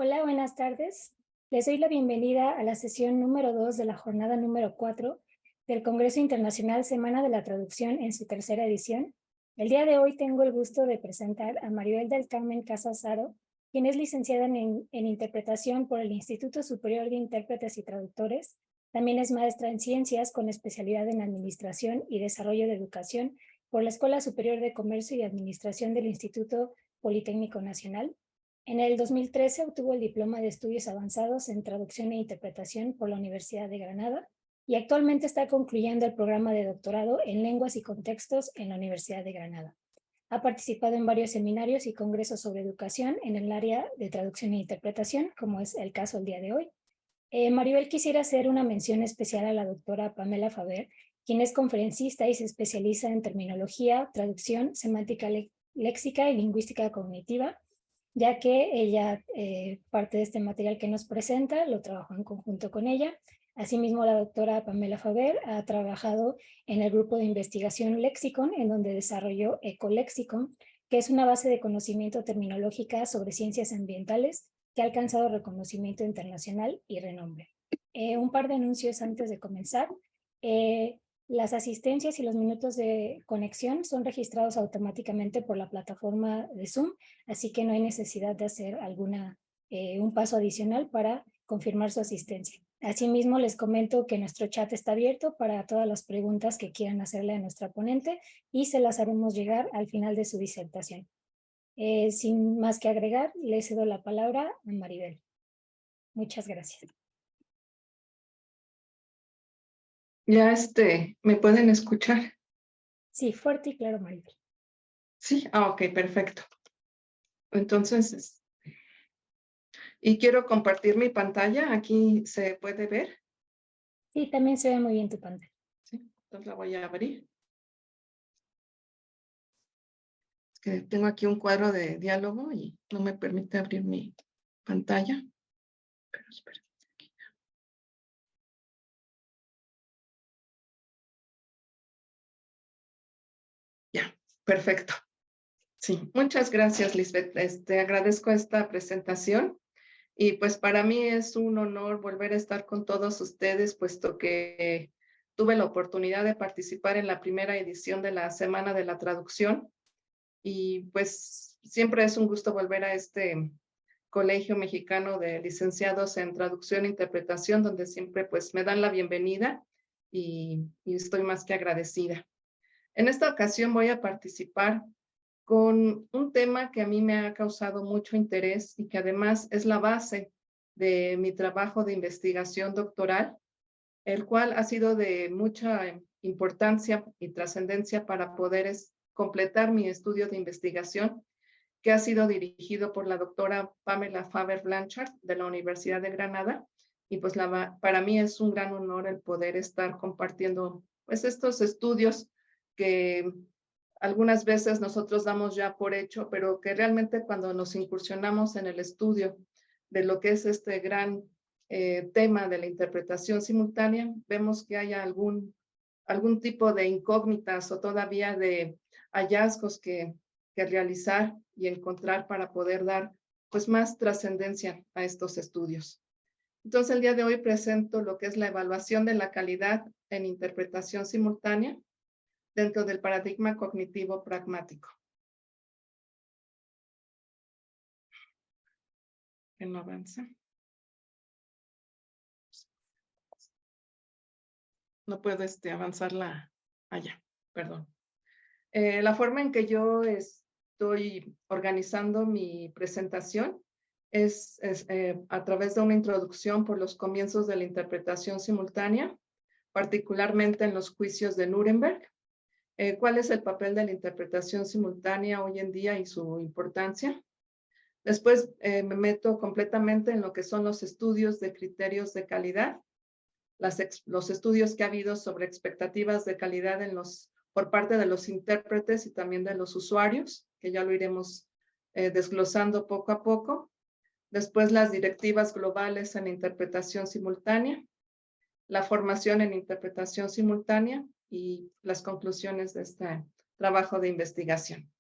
Hola, buenas tardes. Les doy la bienvenida a la sesión número 2 de la jornada número 4 del Congreso Internacional Semana de la Traducción en su tercera edición. El día de hoy tengo el gusto de presentar a Maribel del Carmen Casas Haro, quien es licenciada en Interpretación por el Instituto Superior de Intérpretes y Traductores. También es maestra en Ciencias con especialidad en Administración y Desarrollo de Educación por la Escuela Superior de Comercio y Administración del Instituto Politécnico Nacional. En el 2013 obtuvo el diploma de estudios avanzados en traducción e interpretación por la Universidad de Granada y actualmente está concluyendo el programa de doctorado en lenguas y contextos en la Universidad de Granada. Ha participado en varios seminarios y congresos sobre educación en el área de traducción e interpretación, como es el caso el día de hoy. Maribel, quisiera hacer una mención especial a la doctora Pamela Faber, quien es conferencista y se especializa en terminología, traducción, semántica léxica y lingüística cognitiva, ya que ella, parte de este material que nos presenta, lo trabajó en conjunto con ella. Asimismo, la doctora Pamela Faber ha trabajado en el grupo de investigación Lexicon, en donde desarrolló Ecolexicon, que es una base de conocimiento terminológica sobre ciencias ambientales que ha alcanzado reconocimiento internacional y renombre. Un par de anuncios antes de comenzar. Las asistencias y los minutos de conexión son registrados automáticamente por la plataforma de Zoom, así que no hay necesidad de hacer un paso adicional para confirmar su asistencia. Asimismo, les comento que nuestro chat está abierto para todas las preguntas que quieran hacerle a nuestra ponente y se las haremos llegar al final de su disertación. Sin más que agregar, le cedo la palabra a Maribel. Muchas gracias. Ya ¿me pueden escuchar? Sí, fuerte y claro, Maribel. Sí, ok, perfecto. Entonces, y quiero compartir mi pantalla. Aquí se puede ver. Sí, también se ve muy bien tu pantalla. Sí, entonces la voy a abrir. Es que tengo aquí un cuadro de diálogo y no me permite abrir mi pantalla. Pero espera. Ya, perfecto. Sí, muchas gracias, Lisbeth. Agradezco esta presentación. Y pues para mí es un honor volver a estar con todos ustedes, puesto que tuve la oportunidad de participar en la primera edición de la Semana de la Traducción. Y pues siempre es un gusto volver a este Colegio Mexicano de Licenciados en Traducción e Interpretación, donde siempre pues me dan la bienvenida y estoy más que agradecida. En esta ocasión voy a participar con un tema que a mí me ha causado mucho interés y que además es la base de mi trabajo de investigación doctoral, el cual ha sido de mucha importancia y trascendencia para poder completar mi estudio de investigación, que ha sido dirigido por la doctora Pamela Faber Blanchard de la Universidad de Granada. Y pues para mí es un gran honor el poder estar compartiendo pues estos estudios que algunas veces nosotros damos ya por hecho, pero que realmente cuando nos incursionamos en el estudio de lo que es este gran tema de la interpretación simultánea, vemos que hay algún tipo de incógnitas o todavía de hallazgos que realizar y encontrar para poder dar pues más trascendencia a estos estudios. Entonces el día de hoy presento lo que es la evaluación de la calidad en interpretación simultánea dentro del paradigma cognitivo pragmático. Que no avanza. No puedo avanzar allá, perdón. La forma en que yo estoy organizando mi presentación es a través de una introducción por los comienzos de la interpretación simultánea, particularmente en los juicios de Nuremberg. ¿Cuál es el papel de la interpretación simultánea hoy en día y su importancia? Después me meto completamente en lo que son los estudios de criterios de calidad, los estudios que ha habido sobre expectativas de calidad por parte de los intérpretes y también de los usuarios, que ya lo iremos desglosando poco a poco. Después las directivas globales en interpretación simultánea, la formación en interpretación simultánea y las conclusiones de este trabajo de investigación.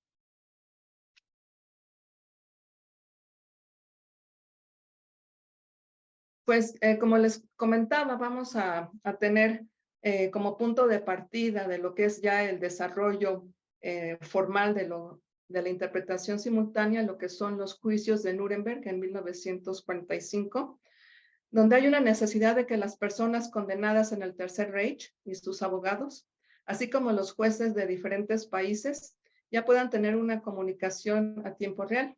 Pues como les comentaba, vamos a tener como punto de partida de lo que es ya el desarrollo formal de la interpretación simultánea, lo que son los juicios de Nuremberg en 1945, donde hay una necesidad de que las personas condenadas en el Tercer Reich y sus abogados, así como los jueces de diferentes países, ya puedan tener una comunicación a tiempo real.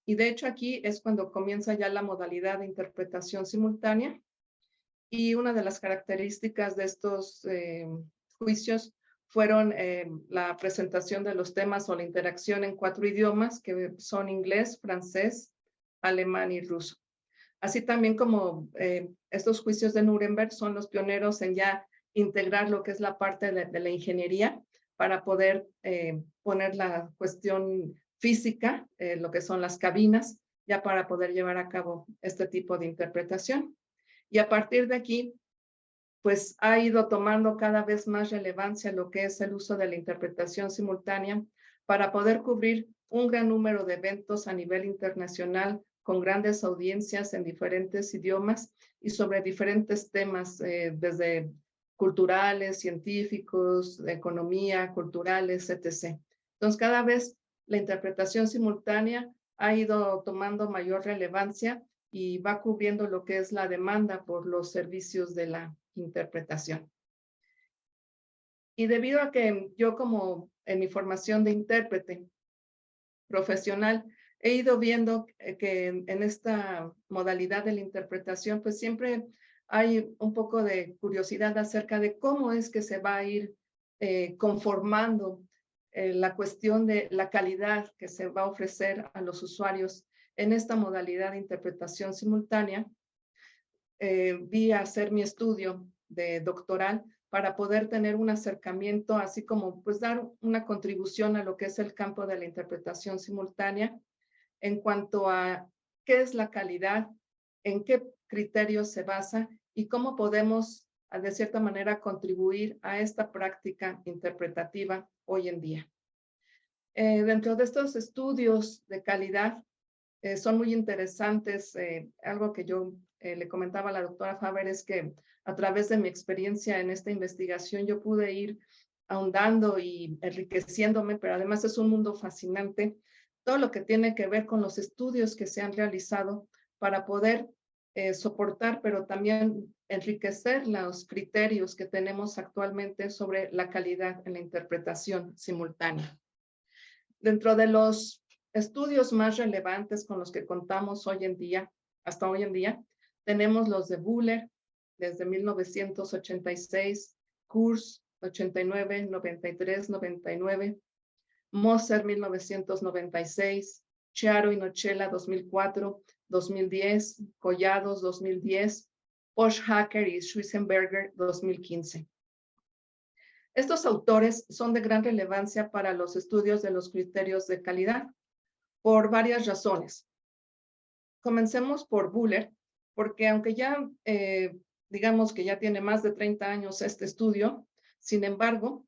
Y de hecho aquí es cuando comienza ya la modalidad de interpretación simultánea. Y una de las características de estos juicios fueron la presentación de los temas o la interacción en 4 idiomas, que son inglés, francés, alemán y ruso. Así también como estos juicios de Nuremberg son los pioneros en ya integrar lo que es la parte de la ingeniería para poder poner la cuestión física, lo que son las cabinas, ya para poder llevar a cabo este tipo de interpretación. Y a partir de aquí, pues ha ido tomando cada vez más relevancia lo que es el uso de la interpretación simultánea para poder cubrir un gran número de eventos a nivel internacional con grandes audiencias en diferentes idiomas y sobre diferentes temas, desde culturales, científicos, de economía, culturales, etc. Entonces, cada vez la interpretación simultánea ha ido tomando mayor relevancia y va cubriendo lo que es la demanda por los servicios de la interpretación. Y debido a que yo como en mi formación de intérprete profesional he ido viendo que en esta modalidad de la interpretación, pues siempre hay un poco de curiosidad acerca de cómo es que se va a ir conformando la cuestión de la calidad que se va a ofrecer a los usuarios en esta modalidad de interpretación simultánea. Vi a hacer mi estudio de doctoral para poder tener un acercamiento, así como pues dar una contribución a lo que es el campo de la interpretación simultánea en cuanto a qué es la calidad, en qué criterios se basa y cómo podemos, de cierta manera, contribuir a esta práctica interpretativa hoy en día. Dentro de estos estudios de calidad, son muy interesantes. Algo que yo le comentaba a la doctora Faber es que a través de mi experiencia en esta investigación yo pude ir ahondando y enriqueciéndome, pero además es un mundo fascinante, todo lo que tiene que ver con los estudios que se han realizado para poder soportar, pero también enriquecer los criterios que tenemos actualmente sobre la calidad en la interpretación simultánea. Dentro de los estudios más relevantes con los que contamos hoy en día, hasta hoy en día, tenemos los de Buller desde 1986, Kurz 89, 93, 99, Moser 1996, Chiaro y Nocella 2004, 2010, Collados 2010, Poschhacker y Schwissenberger 2015. Estos autores son de gran relevancia para los estudios de los criterios de calidad por varias razones. Comencemos por Buller, porque aunque ya digamos que ya tiene más de 30 años este estudio, sin embargo,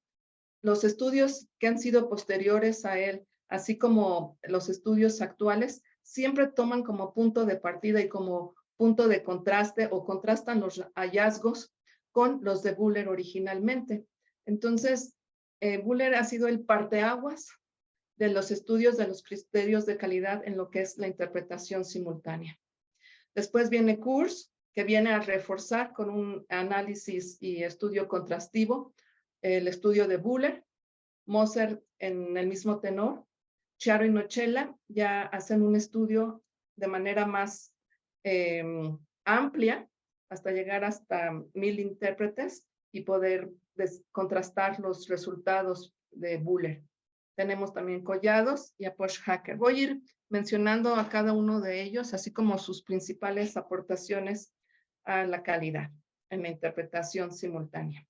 los estudios que han sido posteriores a él, así como los estudios actuales, siempre toman como punto de partida y como punto de contraste o contrastan los hallazgos con los de Buller originalmente. Entonces, Buller ha sido el parteaguas de los estudios de los criterios de calidad en lo que es la interpretación simultánea. Después viene Kurz, que viene a reforzar con un análisis y estudio contrastivo el estudio de Buller. Moser en el mismo tenor. Chiaro y Nocella ya hacen un estudio de manera más amplia, hasta llegar hasta 1000 intérpretes y poder contrastar los resultados de Buller. Tenemos también Collados y a Poschhacker. Voy a ir mencionando a cada uno de ellos, así como sus principales aportaciones a la calidad en la interpretación simultánea.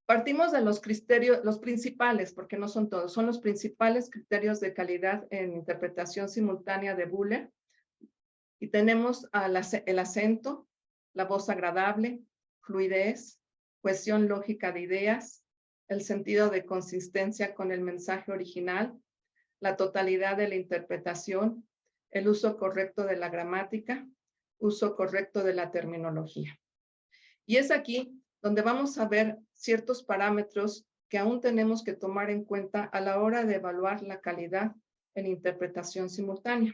Partimos de los criterios, los principales, porque no son todos, son los principales criterios de calidad en interpretación simultánea de Buller. Y tenemos el acento, la voz agradable, fluidez, cohesión lógica de ideas, el sentido de consistencia con el mensaje original, la totalidad de la interpretación, el uso correcto de la gramática, uso correcto de la terminología. Y es aquí donde vamos a ver ciertos parámetros que aún tenemos que tomar en cuenta a la hora de evaluar la calidad en interpretación simultánea.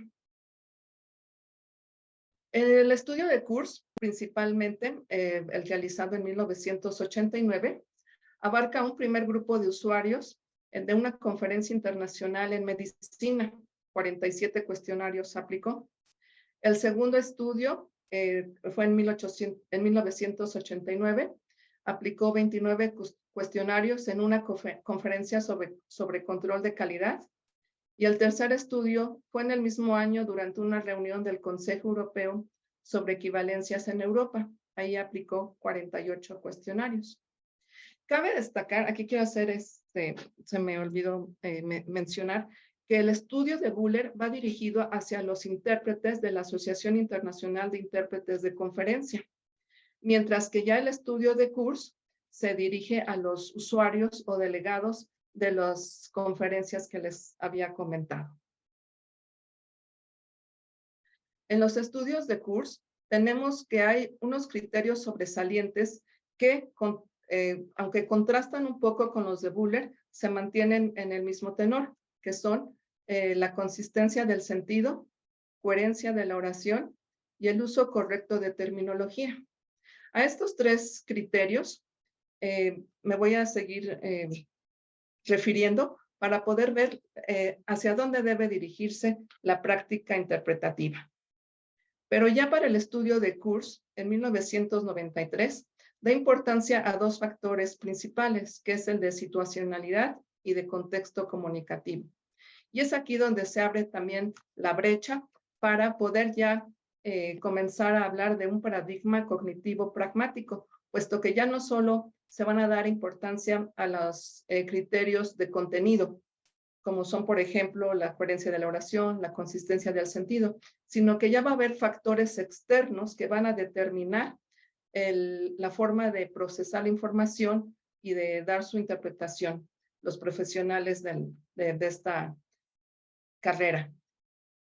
El estudio de Kurz, principalmente el realizado en 1989, abarca un primer grupo de usuarios de una conferencia internacional en medicina. 47 cuestionarios aplicó. El segundo estudio fue en 1989. Aplicó 29 cuestionarios en una conferencia sobre control de calidad. Y el tercer estudio fue en el mismo año durante una reunión del Consejo Europeo sobre equivalencias en Europa. Ahí aplicó 48 cuestionarios. Cabe destacar, aquí quiero hacer, se me olvidó mencionar, que el estudio de Buller va dirigido hacia los intérpretes de la Asociación Internacional de Intérpretes de Conferencia, mientras que ya el estudio de Kurz se dirige a los usuarios o delegados de las conferencias que les había comentado. En los estudios de Kurz tenemos que hay unos criterios sobresalientes que, aunque contrastan un poco con los de Buller, se mantienen en el mismo tenor, que son la consistencia del sentido, coherencia de la oración y el uso correcto de terminología. A estos tres criterios me voy a seguir refiriendo para poder ver hacia dónde debe dirigirse la práctica interpretativa. Pero ya para el estudio de Kurz, en 1993, da importancia a dos factores principales, que es el de situacionalidad y de contexto comunicativo. Y es aquí donde se abre también la brecha para poder ya comenzar a hablar de un paradigma cognitivo pragmático, puesto que ya no solo se van a dar importancia a los criterios de contenido, como son, por ejemplo, la coherencia de la oración, la consistencia del sentido, sino que ya va a haber factores externos que van a determinar la forma de procesar la información y de dar su interpretación, los profesionales de esta carrera.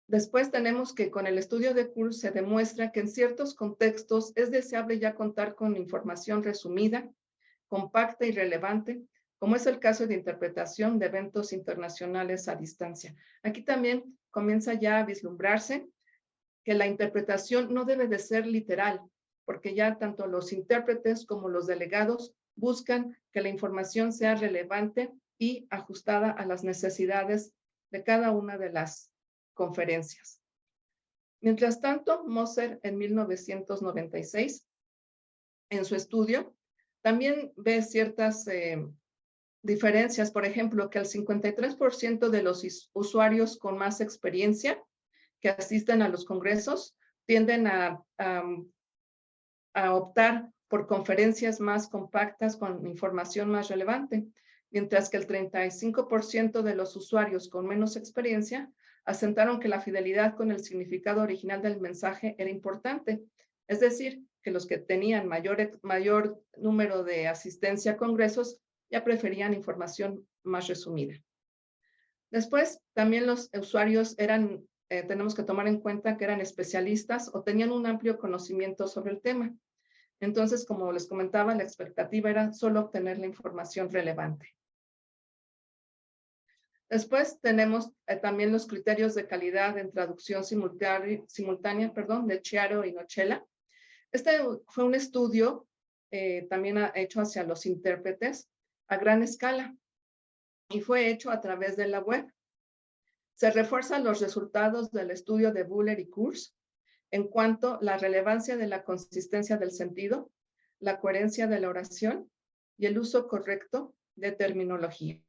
Después tenemos que con el estudio de Kurz se demuestra que en ciertos contextos es deseable ya contar con información resumida, compacta y relevante, como es el caso de interpretación de eventos internacionales a distancia. Aquí también comienza ya a vislumbrarse que la interpretación no debe de ser literal, porque ya tanto los intérpretes como los delegados buscan que la información sea relevante y ajustada a las necesidades de cada una de las conferencias. Mientras tanto, Moser en 1996, en su estudio, también ve ciertas diferencias, por ejemplo, que el 53% de los usuarios con más experiencia que asisten a los congresos tienden a optar por conferencias más compactas con información más relevante, mientras que el 35% de los usuarios con menos experiencia asentaron que la fidelidad con el significado original del mensaje era importante. Es decir, que los que tenían mayor número de asistencia a congresos ya preferían información más resumida. Después, también los usuarios tenemos que tomar en cuenta que eran especialistas o tenían un amplio conocimiento sobre el tema. Entonces, como les comentaba, la expectativa era solo obtener la información relevante. Después tenemos también los criterios de calidad en traducción simultánea, de Chiaro y Nocella. Este fue un estudio también hecho hacia los intérpretes a gran escala y fue hecho a través de la web. Se refuerzan los resultados del estudio de Buller y Kurz en cuanto a la relevancia de la consistencia del sentido, la coherencia de la oración y el uso correcto de terminología.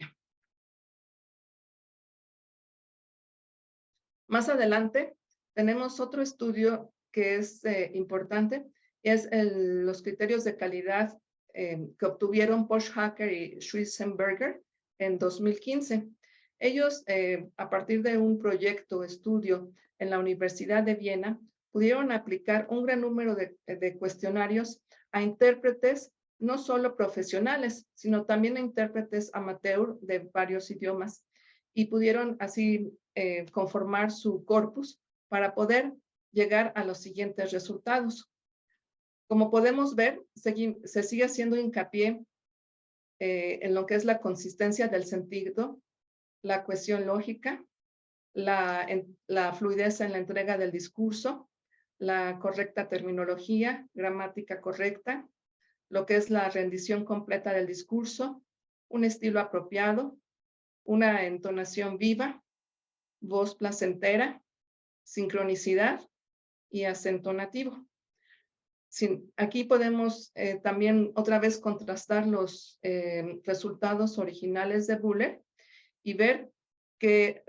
Más adelante tenemos otro estudio que es importante, es los criterios de calidad que obtuvieron Poschhacker y Schwissenberger en 2015. Ellos, a partir de un proyecto estudio en la Universidad de Viena, pudieron aplicar un gran número de cuestionarios a intérpretes, no solo profesionales, sino también a intérpretes amateur de varios idiomas, y pudieron así conformar su corpus para poder llegar a los siguientes resultados. Como podemos ver, se sigue haciendo hincapié en lo que es la consistencia del sentido, la cohesión lógica, la fluidez en la entrega del discurso, la correcta terminología, gramática correcta, lo que es la rendición completa del discurso, un estilo apropiado, una entonación viva, voz placentera, sincronicidad y acento nativo. Aquí podemos también otra vez contrastar los resultados originales de Buller y ver que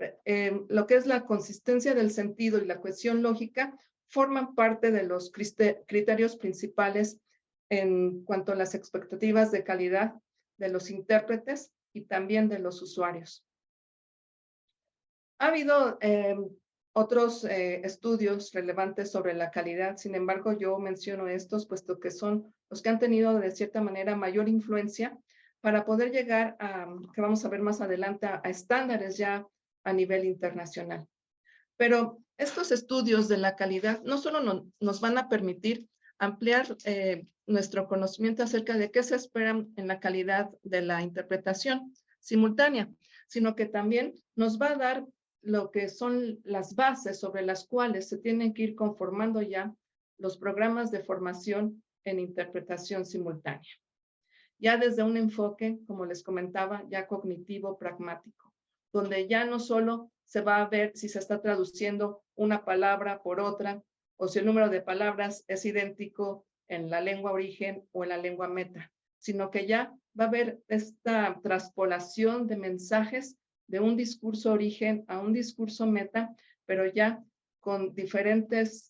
lo que es la consistencia del sentido y la cohesión lógica forman parte de los criterios principales en cuanto a las expectativas de calidad de los intérpretes y también de los usuarios. Ha habido otros estudios relevantes sobre la calidad, sin embargo, yo menciono estos puesto que son los que han tenido de cierta manera mayor influencia para poder llegar a, que vamos a ver más adelante, a estándares ya a nivel internacional. Pero estos estudios de la calidad no solo nos van a permitir ampliar nuestro conocimiento acerca de qué se espera en la calidad de la interpretación simultánea, sino que también nos va a dar lo que son las bases sobre las cuales se tienen que ir conformando ya los programas de formación en interpretación simultánea. Ya desde un enfoque, como les comentaba, ya cognitivo pragmático, donde ya no solo se va a ver si se está traduciendo una palabra por otra o si el número de palabras es idéntico en la lengua origen o en la lengua meta, sino que ya va a haber esta traspolación de mensajes de un discurso origen a un discurso meta, pero ya con diferentes,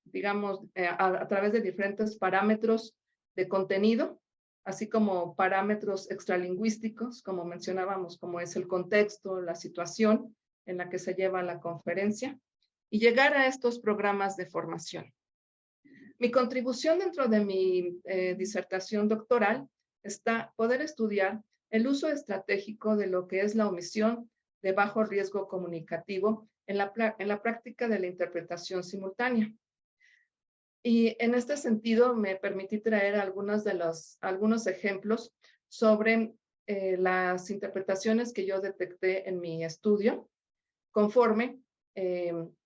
digamos, a través de diferentes parámetros de contenido, así como parámetros extralingüísticos, como mencionábamos, como es el contexto, la situación en la que se lleva la conferencia, y llegar a estos programas de formación. Mi contribución dentro de mi disertación doctoral está poder estudiar el uso estratégico de lo que es la omisión de bajo riesgo comunicativo en la práctica de la interpretación simultánea. Y en este sentido me permití traer algunos ejemplos sobre las interpretaciones que yo detecté en mi estudio conforme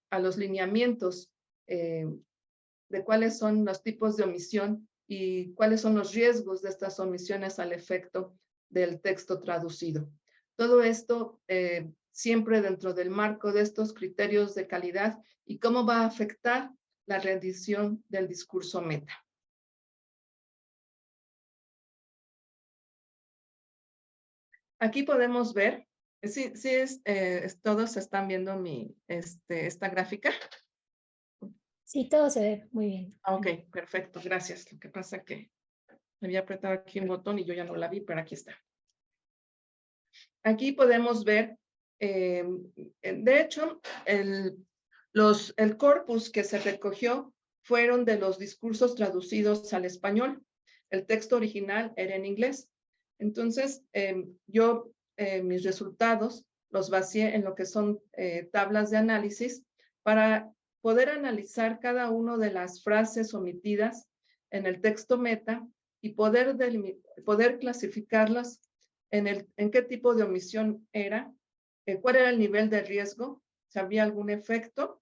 a los lineamientos de cuáles son los tipos de omisión y cuáles son los riesgos de estas omisiones al efecto del texto traducido. Todo esto siempre dentro del marco de estos criterios de calidad y cómo va a afectar la rendición del discurso meta. Aquí podemos ver, todos están viendo esta gráfica. Sí, todo se ve muy bien. Ok, perfecto, gracias. Lo que pasa es que me había apretado aquí un botón y yo ya no la vi, pero aquí está. Aquí podemos ver, de hecho, el corpus que se recogió fueron de los discursos traducidos al español. El texto original era en inglés. Entonces, mis resultados los vacié en lo que son tablas de análisis para poder analizar cada una de las frases omitidas en el texto meta y poder clasificarlas en qué tipo de omisión era, cuál era el nivel de riesgo, si había algún efecto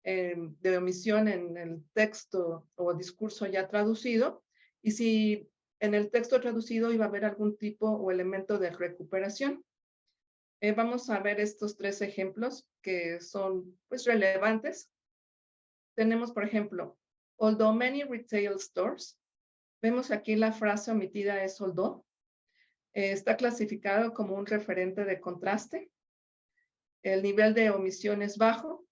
de omisión en el texto o discurso ya traducido, y si en el texto traducido iba a haber algún tipo o elemento de recuperación. Vamos a ver estos tres ejemplos que son pues relevantes. Tenemos, por ejemplo, although many retail stores. Vemos aquí la frase omitida es although. Está clasificado como un referente de contraste. El nivel de omisión es bajo.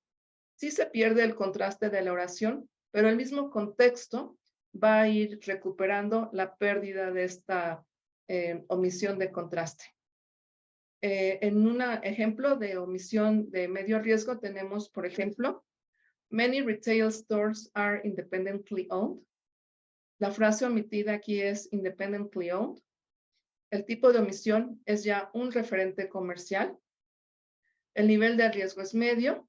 Sí se pierde el contraste de la oración, pero el mismo contexto va a ir recuperando la pérdida de esta omisión de contraste. En un ejemplo de omisión de medio riesgo tenemos, por ejemplo, many retail stores are independently owned. La frase omitida aquí es independently owned. El tipo de omisión es ya un referente comercial. El nivel de riesgo es medio.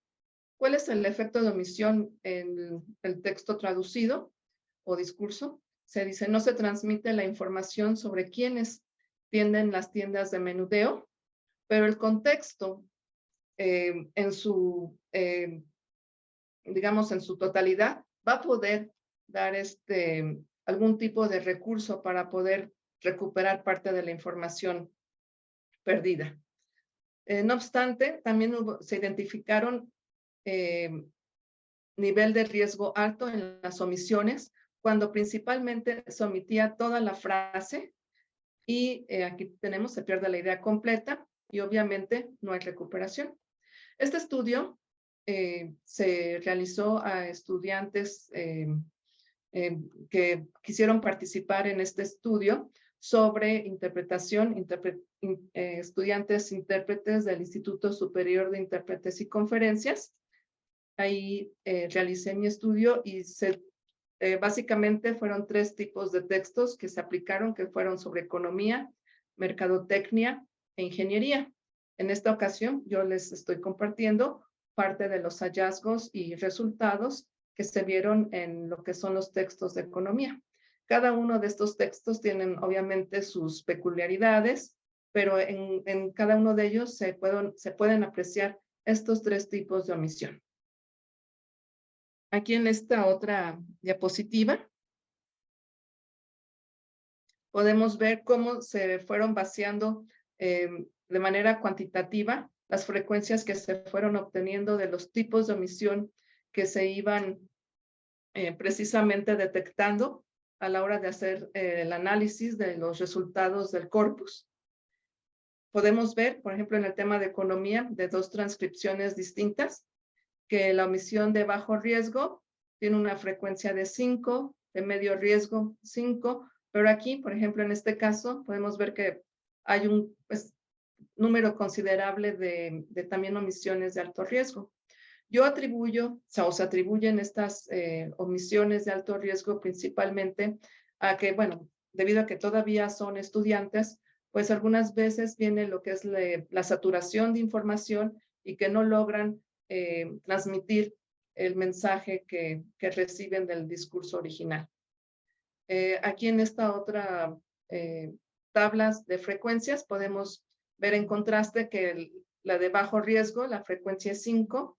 ¿Cuál es el efecto de omisión en el texto traducido o discurso? Se dice, no se transmite la información sobre quiénes tienden las tiendas de menudeo, pero el contexto en su, digamos, en su totalidad, va a poder dar algún tipo de recurso para poder recuperar parte de la información perdida. No obstante, también se identificaron nivel de riesgo alto en las omisiones, cuando principalmente se omitía toda la frase y aquí tenemos, se pierde la idea completa y obviamente no hay recuperación. Este estudio se realizó a estudiantes que quisieron participar en este estudio sobre interpretación, estudiantes intérpretes del Instituto Superior de Intérpretes y Conferencias. Ahí realicé mi estudio y básicamente fueron 3 tipos de textos que se aplicaron, que fueron sobre economía, mercadotecnia e ingeniería. En esta ocasión, yo les estoy compartiendo parte de los hallazgos y resultados que se vieron en lo que son los textos de economía. Cada uno de estos textos tienen obviamente sus peculiaridades, pero en cada uno de ellos se pueden apreciar estos 3 tipos de omisión. Aquí en esta otra diapositiva podemos ver cómo se fueron vaciando de manera cuantitativa las frecuencias que se fueron obteniendo de los tipos de omisión que se iban precisamente detectando a la hora de hacer el análisis de los resultados del corpus. Podemos ver, por ejemplo, en el tema de economía, de 2 transcripciones distintas, que la omisión de bajo riesgo tiene una frecuencia de 5, de medio riesgo 5, pero aquí, por ejemplo, en este caso, podemos ver que hay un número considerable de también omisiones de alto riesgo. Yo atribuyo, o se atribuyen estas omisiones de alto riesgo principalmente a que, bueno, debido a que todavía son estudiantes, pues algunas veces viene lo que es la saturación de información y que no logran transmitir el mensaje que reciben del discurso original. Aquí en esta otra tablas de frecuencias podemos ver en contraste que la de bajo riesgo, la frecuencia es 5,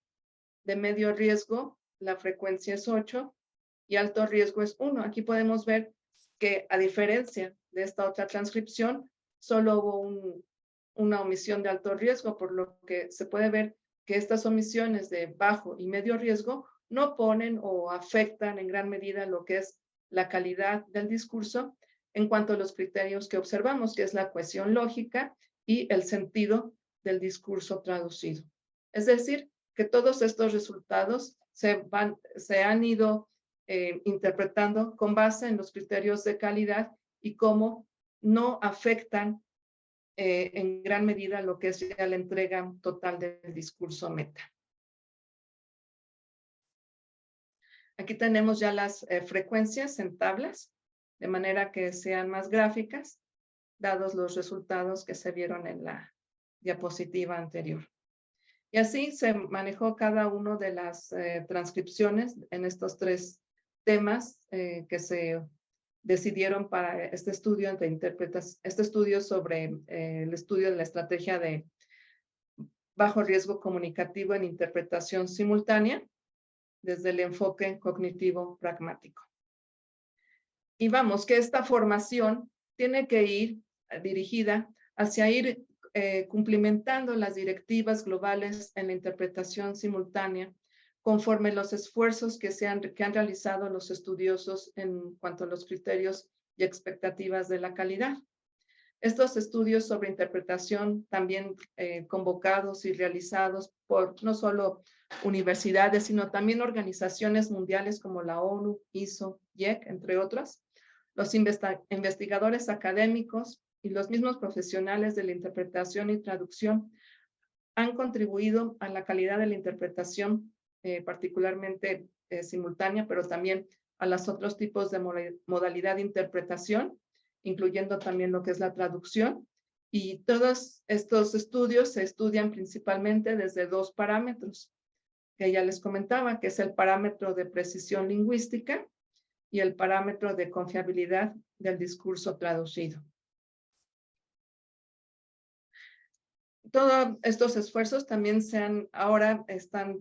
de medio riesgo, la frecuencia es 8 y alto riesgo es 1. Aquí podemos ver que a diferencia de esta otra transcripción, solo hubo una omisión de alto riesgo, por lo que se puede ver que estas omisiones de bajo y medio riesgo no ponen o afectan en gran medida lo que es la calidad del discurso en cuanto a los criterios que observamos, que es la cohesión lógica y el sentido del discurso traducido. Es decir, que todos estos resultados se han ido interpretando con base en los criterios de calidad y cómo no afectan en gran medida lo que es ya la entrega total del discurso meta. Aquí tenemos ya las frecuencias en tablas, de manera que sean más gráficas, dados los resultados que se vieron en la diapositiva anterior. Y así se manejó cada uno de las transcripciones en estos 3 temas que se decidieron para este estudio sobre el estudio de la estrategia de bajo riesgo comunicativo en interpretación simultánea desde el enfoque cognitivo pragmático. Y vamos, que esta formación tiene que ir dirigida hacia ir cumplimentando las directivas globales en la interpretación simultánea conforme los esfuerzos que han realizado los estudiosos en cuanto a los criterios y expectativas de la calidad. Estos estudios sobre interpretación también convocados y realizados por no solo universidades, sino también organizaciones mundiales como la ONU, ISO, IEC, entre otras. Los investigadores académicos y los mismos profesionales de la interpretación y traducción han contribuido a la calidad de la interpretación, particularmente simultánea, pero también a los otros tipos de modalidad de interpretación, incluyendo también lo que es la traducción. Y todos estos estudios se estudian principalmente desde 2 parámetros. que ya les comentaba, que es el parámetro de precisión lingüística y el parámetro de confiabilidad del discurso traducido. Todos estos esfuerzos también ahora están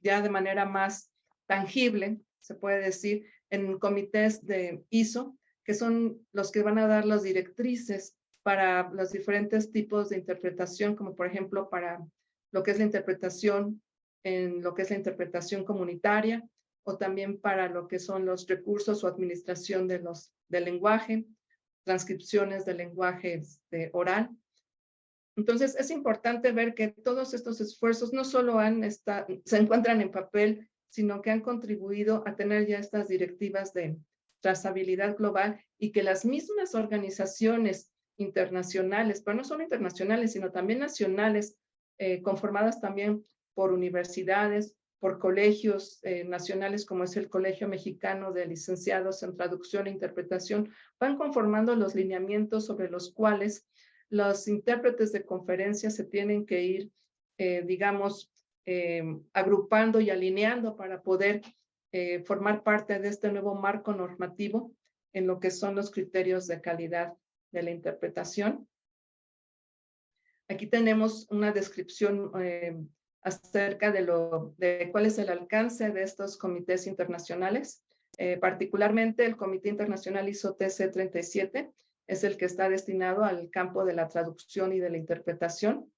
ya de manera más tangible, se puede decir, en comités de ISO, que son los que van a dar las directrices para los diferentes tipos de interpretación, como por ejemplo para lo que es la interpretación en lo que es la interpretación comunitaria, o también para lo que son los recursos o administración del lenguaje, transcripciones del lenguaje oral. Entonces, es importante ver que todos estos esfuerzos no solo se encuentran en papel, sino que han contribuido a tener ya estas directivas de trazabilidad global y que las mismas organizaciones internacionales, pero no solo internacionales, sino también nacionales, conformadas también por universidades, por colegios nacionales, como es el Colegio Mexicano de Licenciados en Traducción e Interpretación, van conformando los lineamientos sobre los cuales los intérpretes de conferencias se tienen que ir, digamos, agrupando y alineando para poder formar parte de este nuevo marco normativo en lo que son los criterios de calidad de la interpretación. Aquí tenemos una descripción acerca de cuál es el alcance de estos comités internacionales. Particularmente el Comité Internacional ISO TC 37 es el que está destinado al campo de la traducción y de la interpretación,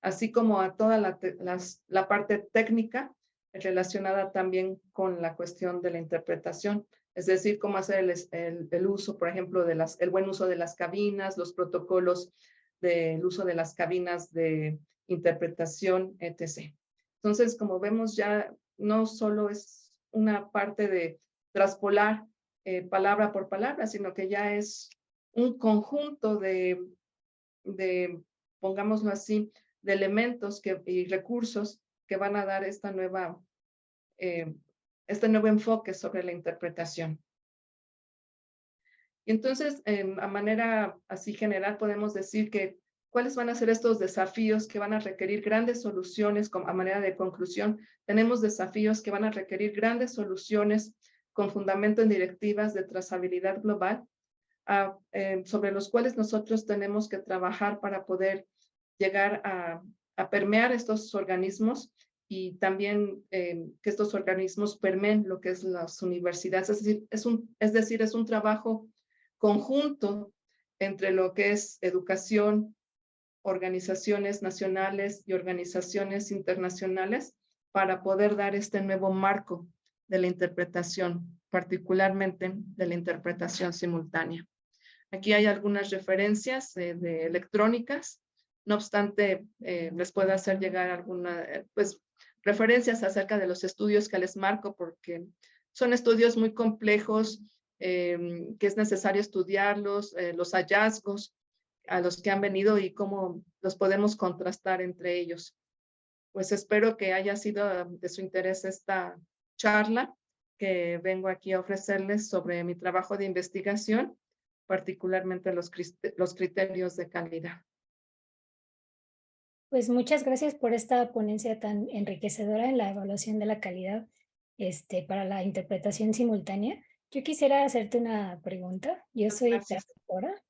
así como a toda la parte técnica relacionada también con la cuestión de la interpretación, es decir, cómo hacer el uso, por ejemplo, el buen uso de las cabinas, los protocolos del uso de las cabinas de interpretación, etc. Entonces, como vemos, ya no solo es una parte de traspolar palabra por palabra, sino que ya es un conjunto pongámoslo así, de elementos y recursos que van a dar este nuevo enfoque sobre la interpretación. Y entonces, a manera así general, podemos decir que cuáles van a ser estos desafíos que van a requerir grandes soluciones. A manera de conclusión, tenemos desafíos que van a requerir grandes soluciones con fundamento en directivas de trazabilidad global, sobre los cuales nosotros tenemos que trabajar para poder llegar a permear estos organismos y también que estos organismos permeen lo que es las universidades. Es decir, es un trabajo conjunto entre lo que es educación, organizaciones nacionales y organizaciones internacionales para poder dar este nuevo marco de la interpretación, particularmente de la interpretación simultánea. Aquí hay algunas referencias de electrónicas, no obstante, les puedo hacer llegar algunas referencias acerca de los estudios que les marco, porque son estudios muy complejos, que es necesario estudiarlos, los hallazgos a los que han venido y cómo los podemos contrastar entre ellos. Pues espero que haya sido de su interés esta charla que vengo aquí a ofrecerles sobre mi trabajo de investigación, particularmente los criterios de calidad. Pues muchas gracias por esta ponencia tan enriquecedora en la evaluación de la calidad para la interpretación simultánea. Yo quisiera hacerte una pregunta. Yo soy Gracias. traductora,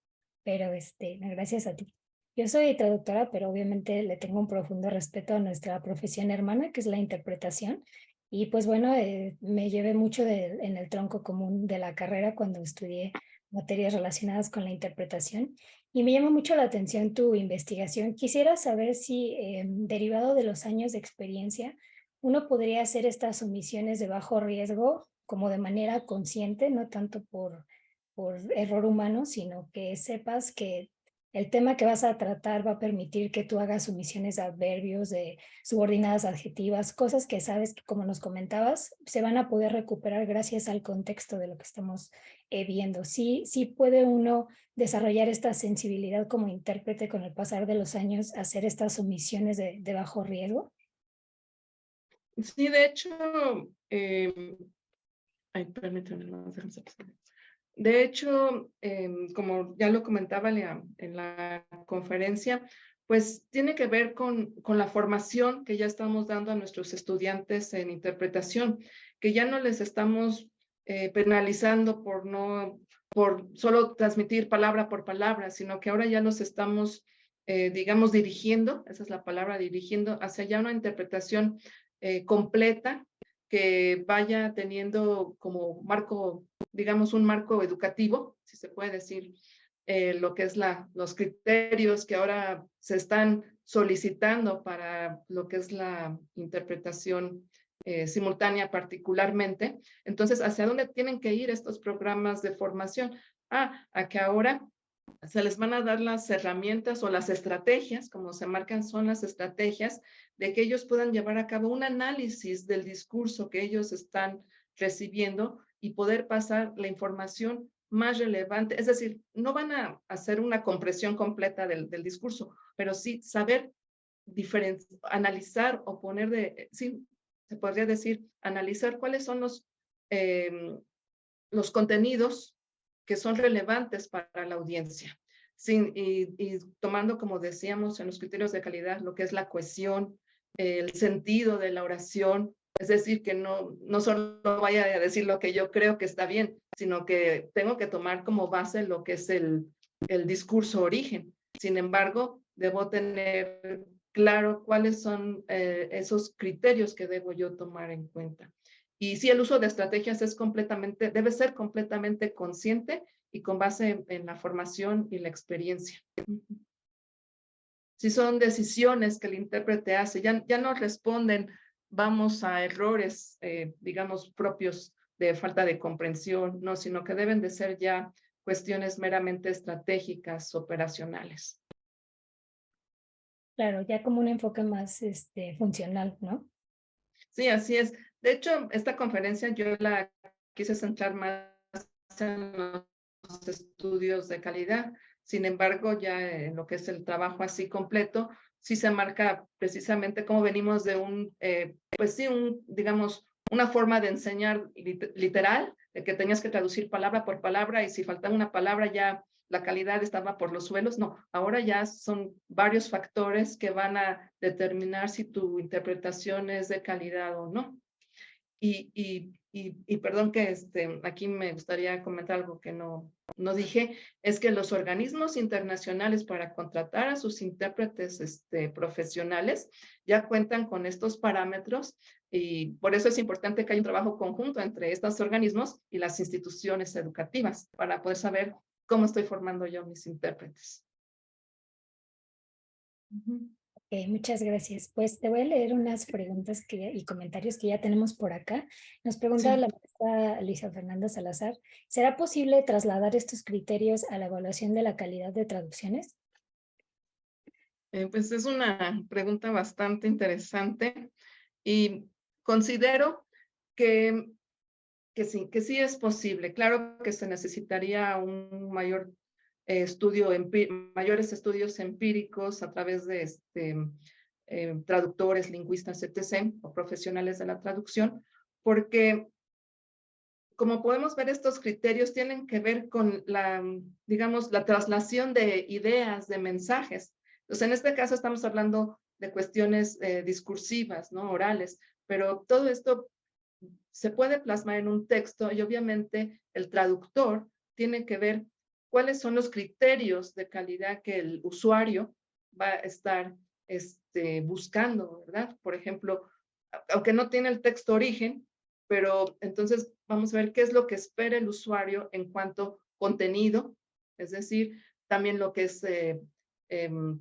pero gracias a ti. Yo soy traductora, pero obviamente le tengo un profundo respeto a nuestra profesión hermana, que es la interpretación. Y pues bueno, me llevé mucho en el tronco común de la carrera cuando estudié materias relacionadas con la interpretación. Y me llama mucho la atención tu investigación. Quisiera saber si, derivado de los años de experiencia, uno podría hacer estas omisiones de bajo riesgo como de manera consciente, no tanto por error humano, sino que sepas que el tema que vas a tratar va a permitir que tú hagas omisiones de adverbios, de subordinadas adjetivas, cosas que sabes que, como nos comentabas, se van a poder recuperar gracias al contexto de lo que estamos viendo. Sí, sí puede uno desarrollar esta sensibilidad como intérprete con el pasar de los años, hacer estas omisiones de bajo riesgo. Sí, de hecho, permítanme, no, de hecho, como ya lo comentaba en la conferencia, pues tiene que ver con la formación que ya estamos dando a nuestros estudiantes en interpretación, que ya no les estamos penalizando por solo transmitir palabra por palabra, sino que ahora ya los estamos, digamos, dirigiendo, esa es la palabra, dirigiendo hacia ya una interpretación completa que vaya teniendo como marco, digamos, un marco educativo, si se puede decir, lo que es los criterios que ahora se están solicitando para lo que es la interpretación simultánea particularmente. Entonces, ¿hacia dónde tienen que ir estos programas de formación? A que ahora se les van a dar las herramientas o las estrategias, como se marcan son las estrategias, de que ellos puedan llevar a cabo un análisis del discurso que ellos están recibiendo y poder pasar la información más relevante. Es decir, no van a hacer una compresión completa del discurso, pero sí saber analizar o poner sí, se podría decir, analizar cuáles son los contenidos que son relevantes para la audiencia. Y tomando, como decíamos, en los criterios de calidad, lo que es la cohesión, el sentido de la oración, es decir, que no solo vaya a decir lo que yo creo que está bien, sino que tengo que tomar como base lo que es el discurso origen. Sin embargo, debo tener claro cuáles son esos criterios que debo yo tomar en cuenta. Y sí, el uso de estrategias debe ser completamente consciente y con base en la formación y la experiencia. Si son decisiones que el intérprete hace, ya no responden, vamos a errores, digamos, propios de falta de comprensión, no, sino que deben de ser ya cuestiones meramente estratégicas, operacionales. Claro, ya como un enfoque más funcional, ¿no? Sí, así es. De hecho, esta conferencia yo la quise centrar más en los estudios de calidad. Sin embargo, ya en lo que es el trabajo así completo, sí se marca precisamente cómo venimos de pues sí, digamos, una forma de enseñar literal, de que tenías que traducir palabra por palabra y si faltaba una palabra ya la calidad estaba por los suelos. No, ahora ya son varios factores que van a determinar si tu interpretación es de calidad o no. Y perdón que aquí me gustaría comentar algo que no dije, es que los organismos internacionales para contratar a sus intérpretes profesionales ya cuentan con estos parámetros y por eso es importante que haya un trabajo conjunto entre estos organismos y las instituciones educativas para poder saber cómo estoy formando yo mis intérpretes. Ok, muchas gracias. Pues te voy a leer unas preguntas y comentarios que ya tenemos por acá. Nos pregunta Sí. la maestra Luisa Fernanda Salazar, ¿será posible trasladar estos criterios a la evaluación de la calidad de traducciones? Pues es una pregunta bastante interesante y considero que que sí es posible. Claro que se necesitaría un mayor mayores estudios empíricos a través de traductores, lingüistas, etc., o profesionales de la traducción, porque como podemos ver, estos criterios tienen que ver con digamos, la traslación de ideas, de mensajes. Entonces, en este caso estamos hablando de cuestiones discursivas, ¿no? Orales, pero todo esto se puede plasmar en un texto y obviamente el traductor tiene que ver cuáles son los criterios de calidad que el usuario va a estar buscando, ¿verdad? Por ejemplo, aunque no tiene el texto origen, pero entonces vamos a ver qué es lo que espera el usuario en cuanto contenido, es decir, también lo que es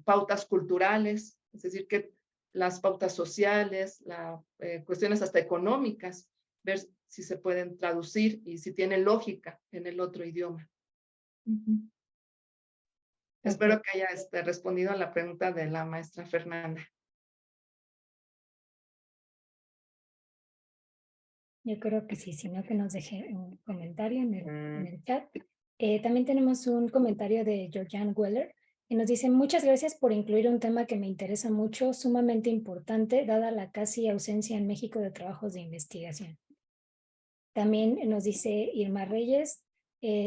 pautas culturales, es decir, que las pautas sociales, cuestiones hasta económicas, ver si se pueden traducir y si tiene lógica en el otro idioma. Espero que haya respondido a la pregunta de la maestra Fernanda. Yo creo que sí, si no que nos deje un comentario en el chat. También tenemos un comentario de Georgian Weller que nos dice, muchas gracias por incluir un tema que me interesa mucho, sumamente importante, dada la casi ausencia en México de trabajos de investigación. También nos dice Irma Reyes,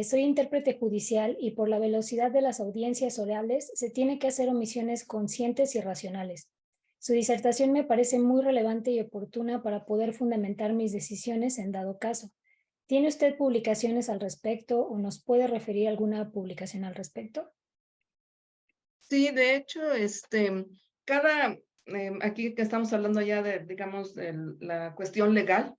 Soy intérprete judicial y por la velocidad de las audiencias orales se tiene que hacer omisiones conscientes y racionales. Su disertación me parece muy relevante y oportuna para poder fundamentar mis decisiones en dado caso. ¿Tiene usted publicaciones al respecto o nos puede referir alguna publicación al respecto? Sí, de hecho, cada, aquí que estamos hablando ya de, digamos, de la cuestión legal,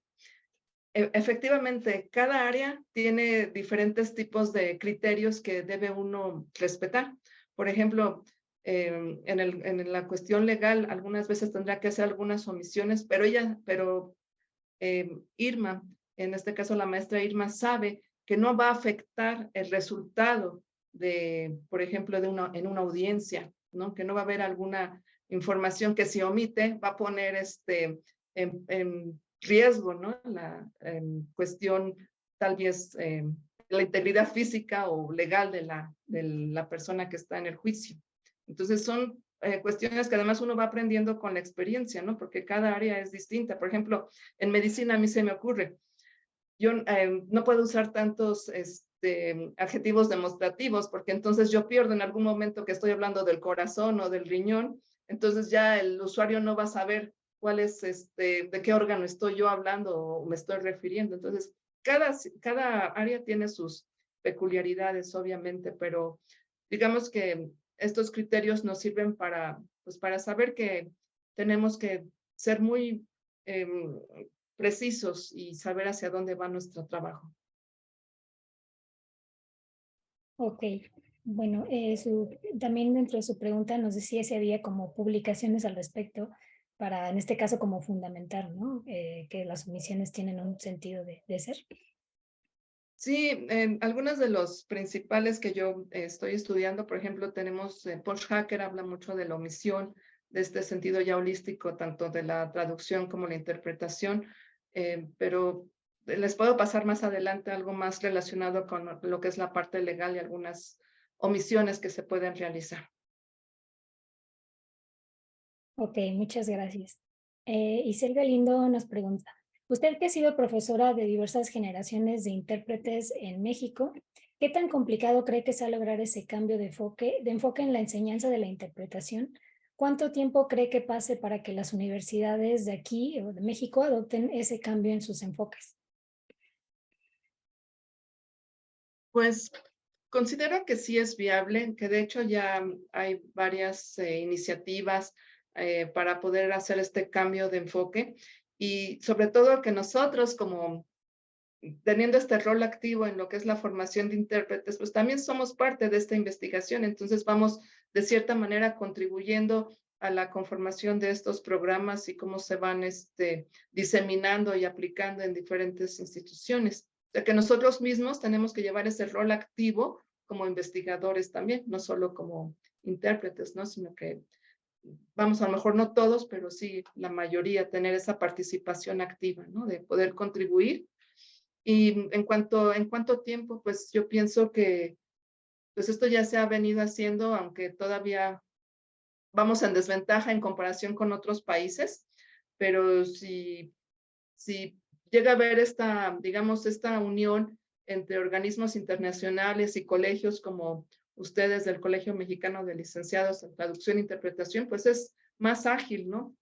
efectivamente, cada área tiene diferentes tipos de criterios que debe uno respetar. Por ejemplo, en la cuestión legal, algunas veces tendrá que hacer algunas omisiones, pero Irma, en este caso la maestra Irma, sabe que no va a afectar el resultado de, por ejemplo, en una audiencia, ¿no? Que no va a haber alguna información que si omite va a poner en riesgo, ¿no? La cuestión tal vez la integridad física o legal de la persona que está en el juicio. Entonces son cuestiones que además uno va aprendiendo con la experiencia, ¿no? Porque cada área es distinta. Por ejemplo, en medicina a mí se me ocurre, yo no puedo usar tantos adjetivos demostrativos porque entonces yo pierdo en algún momento que estoy hablando del corazón o del riñón, entonces ya el usuario no va a saber cuál es, de qué órgano estoy yo hablando o me estoy refiriendo. Entonces, cada área tiene sus peculiaridades, obviamente, pero digamos que estos criterios nos sirven pues, para saber que tenemos que ser muy precisos y saber hacia dónde va nuestro trabajo. Ok, bueno, también dentro de su pregunta nos decía si había como publicaciones al respecto para, en este caso, como fundamentar, ¿no? Que las omisiones tienen un sentido de ser. Sí, algunos de los principales que yo estoy estudiando, por ejemplo, tenemos Post-Hacker, habla mucho de la omisión, de este sentido ya holístico, tanto de la traducción como la interpretación, pero les puedo pasar más adelante algo más relacionado con lo que es la parte legal y algunas omisiones que se pueden realizar. Ok, muchas gracias. Isel Galindo nos pregunta, usted que ha sido profesora de diversas generaciones de intérpretes en México, ¿qué tan complicado cree que sea lograr ese cambio de enfoque en la enseñanza de la interpretación? ¿Cuánto tiempo cree que pase para que las universidades de aquí o de México adopten ese cambio en sus enfoques? Pues considero que sí es viable, que de hecho ya hay varias iniciativas para poder hacer este cambio de enfoque y sobre todo que nosotros como teniendo este rol activo en lo que es la formación de intérpretes, pues también somos parte de esta investigación, entonces vamos de cierta manera contribuyendo a la conformación de estos programas y cómo se van diseminando y aplicando en diferentes instituciones. O sea que nosotros mismos tenemos que llevar ese rol activo como investigadores también, no solo como intérpretes, ¿no? Sino que vamos, a lo mejor no todos, pero sí la mayoría, tener esa participación activa, ¿no? De poder contribuir. Y en cuánto tiempo, pues yo pienso que pues esto ya se ha venido haciendo, aunque todavía vamos en desventaja en comparación con otros países, pero si llega a haber digamos, esta unión entre organismos internacionales y colegios como ustedes del Colegio Mexicano de Licenciados en Traducción e Interpretación, pues es más ágil, ¿no?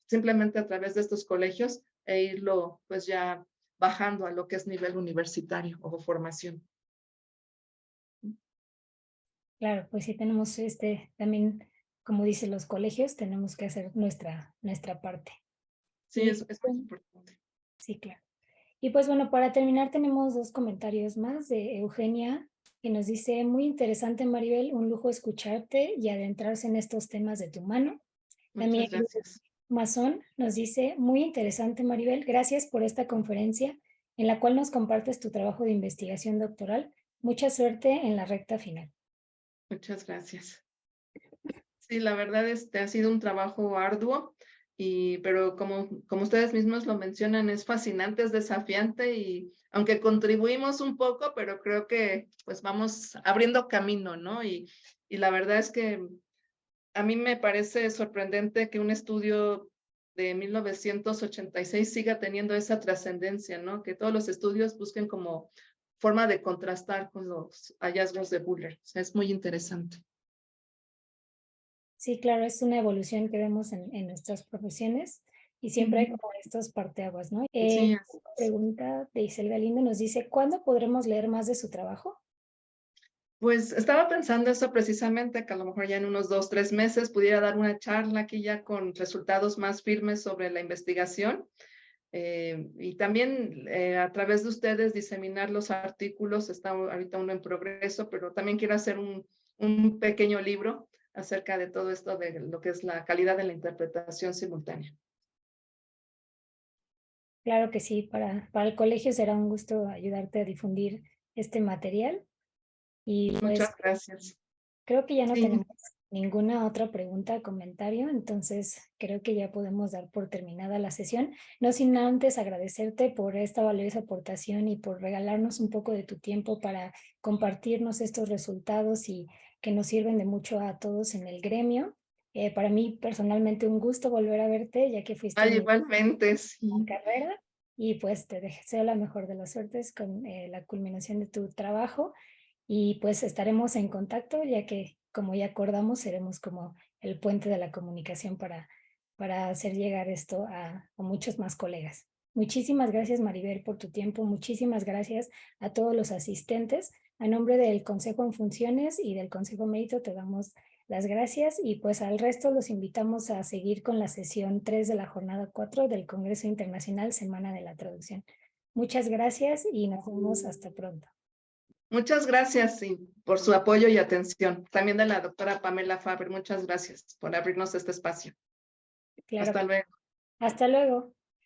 Simplemente a través de estos colegios e irlo pues ya bajando a lo que es nivel universitario o formación. Claro, pues sí tenemos también, como dicen los colegios, tenemos que hacer nuestra parte. Sí, Y es muy importante. sí, claro. Y pues bueno, para terminar tenemos dos comentarios más de Eugenia, que nos dice, muy interesante Maribel, un lujo escucharte y adentrarse en estos temas de tu mano. También Muchas gracias. Mazón nos dice, muy interesante Maribel, gracias por esta conferencia en la cual nos compartes tu trabajo de investigación doctoral. Mucha suerte en la recta final. Muchas gracias. Sí, la verdad ha sido un trabajo arduo, pero como ustedes mismos lo mencionan, es fascinante, es desafiante y aunque contribuimos un poco, pero creo que pues vamos abriendo camino, ¿no? Y la verdad es que a mí me parece sorprendente que un estudio de 1986 siga teniendo esa trascendencia, ¿no? Que todos los estudios busquen como forma de contrastar con los hallazgos de Buller. O sea, es muy interesante. Sí, claro, es una evolución que vemos en nuestras profesiones y siempre hay como estos parteaguas, ¿no? Sí, Pregunta de Isel Galindo nos dice, ¿cuándo podremos leer más de su trabajo? pues estaba pensando eso precisamente, que a lo mejor ya en unos 2, 3 meses pudiera dar una charla aquí ya con resultados más firmes sobre la investigación. Y también a través de ustedes diseminar los artículos. Está ahorita uno en progreso, pero también quiero hacer un pequeño libro acerca de todo esto de lo que es la calidad de la interpretación simultánea. Claro que sí, para el colegio será un gusto ayudarte a difundir este material y pues Muchas gracias. creo que ya no Sí, tenemos ninguna otra pregunta o comentario, entonces creo que ya podemos dar por terminada la sesión. No sin antes agradecerte por esta valiosa aportación y por regalarnos un poco de tu tiempo para compartirnos estos resultados y que nos sirven de mucho a todos en el gremio. Para mí personalmente un gusto volver a verte, ya que fuiste mi igualmente, sí. carrera y pues te deseo la mejor de las suertes con la culminación de tu trabajo y pues estaremos en contacto ya que como ya acordamos seremos como el puente de la comunicación para hacer llegar esto a muchos más colegas. Muchísimas gracias Maribel por tu tiempo, muchísimas gracias a todos los asistentes. A nombre del Consejo en Funciones y del Consejo Mérito te damos las gracias y pues al resto los invitamos a seguir con la sesión 3 de la jornada 4 del Congreso Internacional Semana de la Traducción. Muchas gracias y nos vemos hasta pronto. Muchas gracias por su apoyo y atención. También de la doctora Pamela Faber, muchas gracias por abrirnos este espacio. Claro. Hasta luego. Hasta luego.